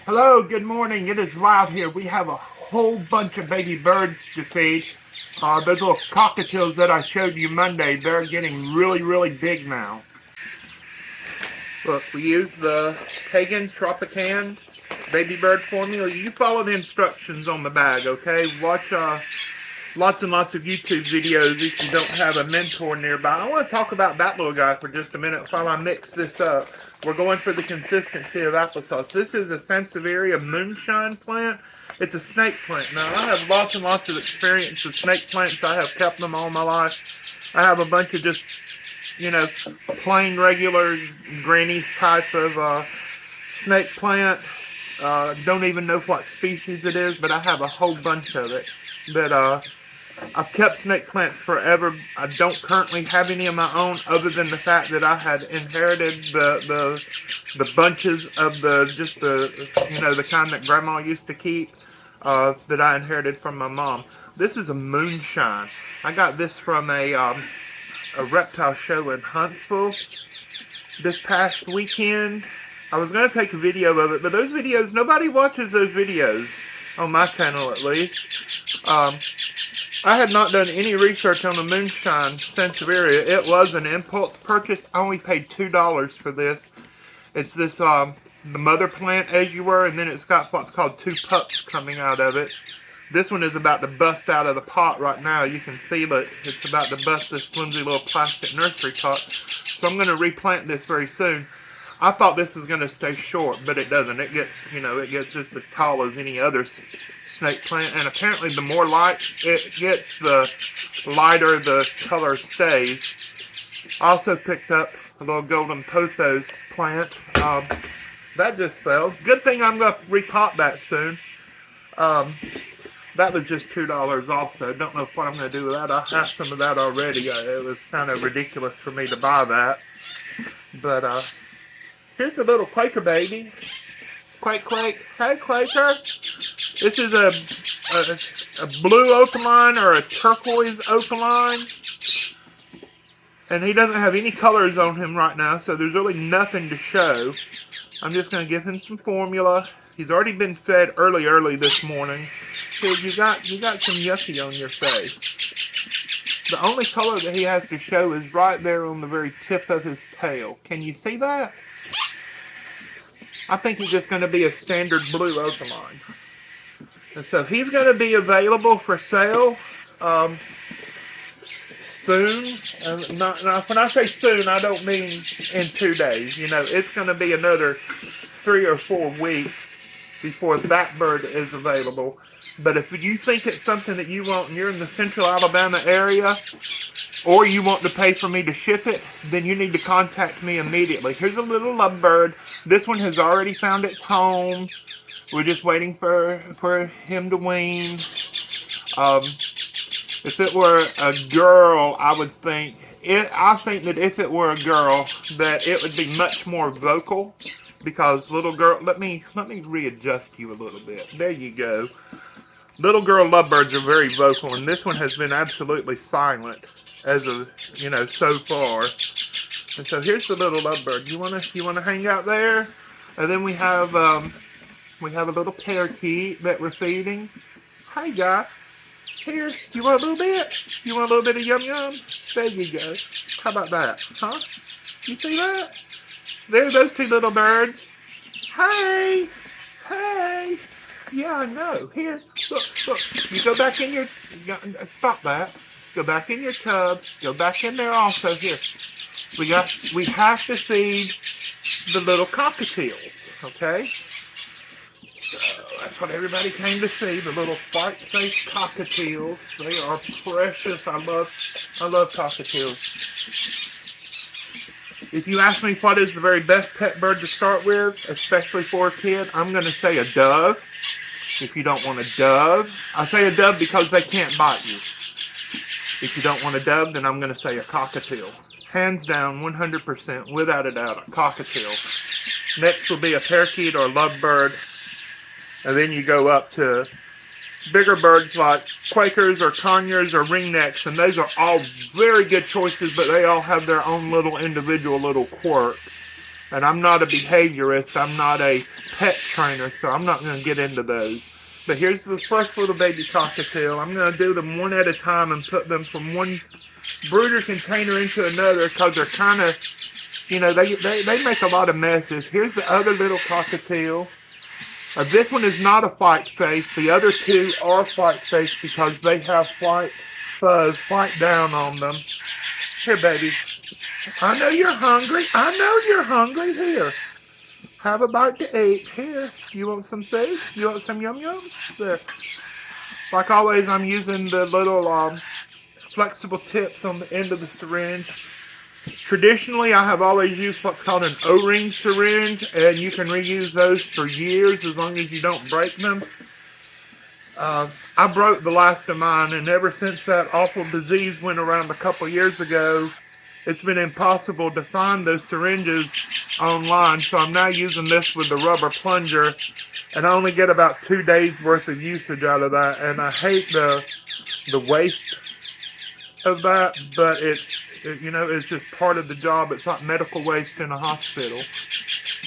Hello, good morning. It is Wild here. We have a whole bunch of baby birds to feed. Those little cockatiels that I showed you Monday, they're getting really, really big now. Look, we use the Pagan Tropican baby bird formula. You follow the instructions on the bag, okay? Watch lots and lots of YouTube videos if you don't have a mentor nearby. I want to talk about that little guy for just a minute while I mix this up. We're going for the consistency of applesauce. This is a Sansevieria Moonshine plant. It's a snake plant. Now, I have lots and lots of experience with snake plants. I have kept them all my life. I have a bunch of just, plain, regular, granny's type of snake plant. Don't even know what species it is, but I have a whole bunch of it. But I've kept snake plants forever. I don't currently have any of my own, other than the fact that I had inherited the bunches of the kind that Grandma used to keep, that I inherited from my mom. This is a Moonshine. I got this from a reptile show in Huntsville this past weekend. I was going to take a video of it, but those videos, nobody watches those videos, on my channel at least. I had not done any research on the Moonshine Sansevieria. It was an impulse purchase. I only paid $2 for this. It's this, the mother plant as you were, and then it's got what's called two pups coming out of it. This one is about to bust out of the pot right now. You can feel it. It's about to bust this flimsy little plastic nursery pot. So I'm going to replant this very soon. I thought this was going to stay short, but it doesn't. It gets, it gets just as tall as any other snake plant, and apparently the more light it gets, the lighter the color stays. I also picked up a little golden pothos plant. That just fell. Good thing I'm going to repot that soon. That was just $2 also. Don't know what I'm going to do with that. I have some of that already. It was kind of ridiculous for me to buy that. But here's the little Quaker baby. Quake, Quake. Hey, Quaker. This is a blue opaline or a turquoise opaline. And he doesn't have any colors on him right now, so there's really nothing to show. I'm just going to give him some formula. He's already been fed early this morning. So you got some yucky on your face. The only color that he has to show is right there on the very tip of his tail. Can you see that? I think he's just going to be a standard blue opaline. And so he's going to be available for sale soon. Now, when I say soon, I don't mean in 2 days. It's going to be another 3 or 4 weeks before that bird is available. But if you think it's something that you want and you're in the central Alabama area, or you want to pay for me to ship it, then you need to contact me immediately. Here's a little lovebird. This one has already found its home. We're just waiting for him to wean. If it were a girl, I think that if it were a girl, that it would be much more vocal. Because little girl, let me readjust you a little bit. There you go. Little girl lovebirds are very vocal, and this one has been absolutely silent as of, so far. And so here's the little lovebird. You wanna hang out there? And then we have a little parakeet that we're feeding. Hey guy, here, you want a little bit? You want a little bit of yum yum? There you go. How about that? Huh? You see that? There are those two little birds. Hey! Hey! Yeah, I know. Here, look. You go back in your... Stop that. Go back in your tub. Go back in there also. Here. We have to feed the little cockatiels. Okay? So, that's what everybody came to see. The little white-faced cockatiels. They are precious. I love cockatiels. If you ask me what is the very best pet bird to start with, especially for a kid, I'm going to say a dove. If you don't want a dove, I say a dove because they can't bite you. If you don't want a dove, then I'm going to say a cockatiel. Hands down, 100%, without a doubt, a cockatiel. Next will be a parakeet or a lovebird. And then you go up to bigger birds like Quakers or conures or ringnecks, and those are all very good choices, but they all have their own little individual little quirks. And I'm not a behaviorist. I'm not a pet trainer, so I'm not going to get into those. But here's the first little baby cockatiel. I'm going to do them one at a time and put them from one brooder container into another because they're kind of, you know, they make a lot of messes. Here's the other little cockatiel. This one is not a white face. The other two are white face because they have white fuzz, white down on them. Here, baby. I know you're hungry. I know you're hungry. Here. Have a bite to eat. Here. You want some food? You want some yum-yum? There. Like always, I'm using the little flexible tips on the end of the syringe. Traditionally, I have always used what's called an O-ring syringe, and you can reuse those for years as long as you don't break them. I broke the last of mine, and ever since that awful disease went around a couple years ago, it's been impossible to find those syringes online, so I'm now using this with the rubber plunger, and I only get about 2 days worth of usage out of that, and I hate the waste of that, but it's just part of the job. It's like medical waste in a hospital.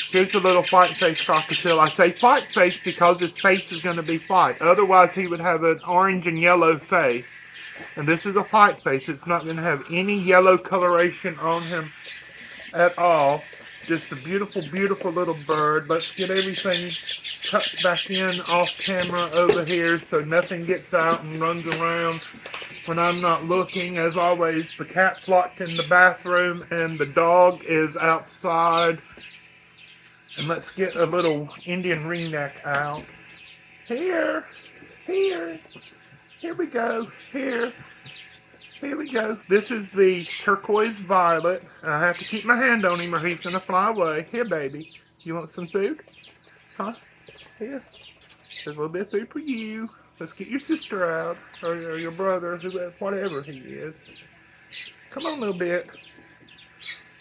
Here's a little white-faced cockatiel. I say white-faced because his face is going to be white. Otherwise, he would have an orange and yellow face. And this is a white face. It's not going to have any yellow coloration on him at all. Just a beautiful, beautiful little bird. Let's get everything tucked back in off camera over here so nothing gets out and runs around when I'm not looking. As always, the cat's locked in the bathroom and the dog is outside. And let's get a little Indian ringneck out. Here we go. Here we go. This is the turquoise violet. And I have to keep my hand on him or he's going to fly away. Here, baby. You want some food? Huh? Here. There's a little bit of food for you. Let's get your sister out. Or your brother, whatever he is. Come on a little bit.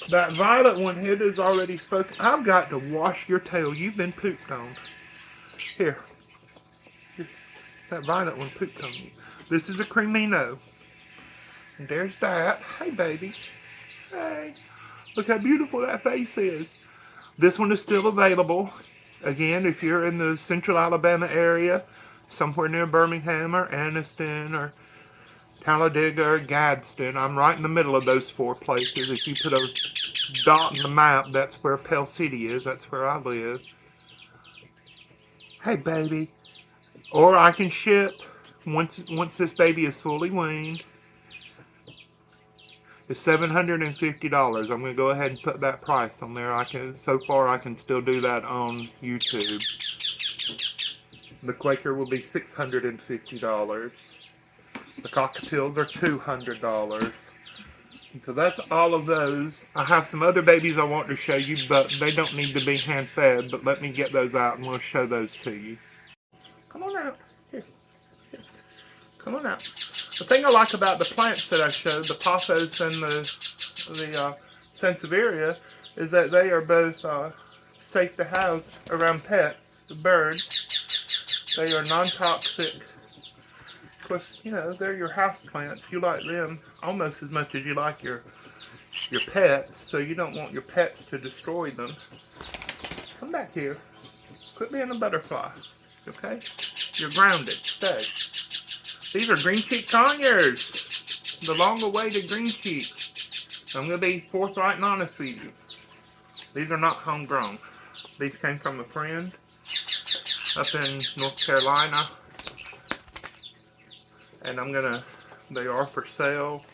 That violet one here is already spoken. I've got to wash your tail. You've been pooped on. Here. That violet one pooped on you. This is a cremino. And there's that. Hey, baby. Hey. Look how beautiful that face is. This one is still available. Again, if you're in the central Alabama area, somewhere near Birmingham or Anniston or Talladega or Gadsden, I'm right in the middle of those 4 places. If you put a dot in the map, that's where Pell City is. That's where I live. Hey, baby. Or I can ship once this baby is fully weaned. It's $750. I'm going to go ahead and put that price on there. So far I can still do that on YouTube. The Quaker will be $650. The cockatiels are $200. And so that's all of those. I have some other babies I want to show you, but they don't need to be hand fed. But let me get those out and we'll show those to you. Come on out. Here. Come on out. The thing I like about the plants that I showed, the pothos and the Sansevieria, is that they are both safe to house around pets, the birds. They are non-toxic. Of course, you know, they're your house plants. You like them almost as much as you like your pets, so you don't want your pets to destroy them. Come back here. Quit being a butterfly, okay? You're grounded. Stay. These are green cheek conures, the long-awaited green cheeks. I'm going to be forthright and honest with you. These are not homegrown. These came from a friend up in North Carolina, and they are for sale.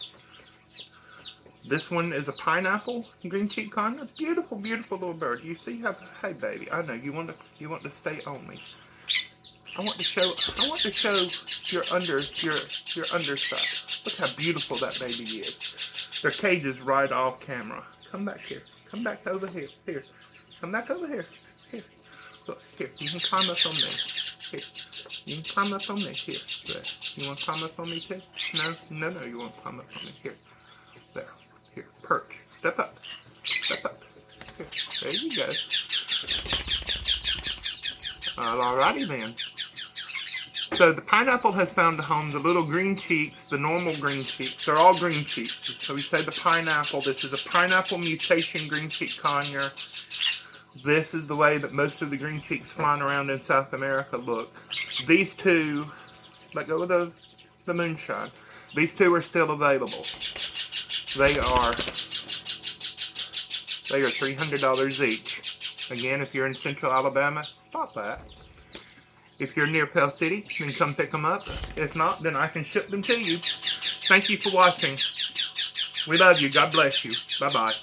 This one is a pineapple green cheek conure. Beautiful, beautiful little bird. You see how? Hey, baby, I know you want to stay on me. I want to show your underside. Look how beautiful that baby is. Their cage is right off camera. Come back here. Come back over here. Here. Come back over here. Here. Look, here. You can climb up on me. Here. You can climb up on me. Here. There. You want to climb up on me too? No, you want to climb up on me. Here. There. Here. Perch. Step up. Step up. Here. There you go. Alrighty then. So the pineapple has found a home. The little green cheeks, the normal green cheeks, they're all green cheeks. So we say the pineapple. This is a pineapple mutation green cheek conure. This is the way that most of the green cheeks flying around in South America look. These two, let go of the Moonshine. These two are still available. They are $300 each. Again, if you're in Central Alabama, stop that. If you're near Pell City, then come pick them up. If not, then I can ship them to you. Thank you for watching. We love you. God bless you. Bye-bye.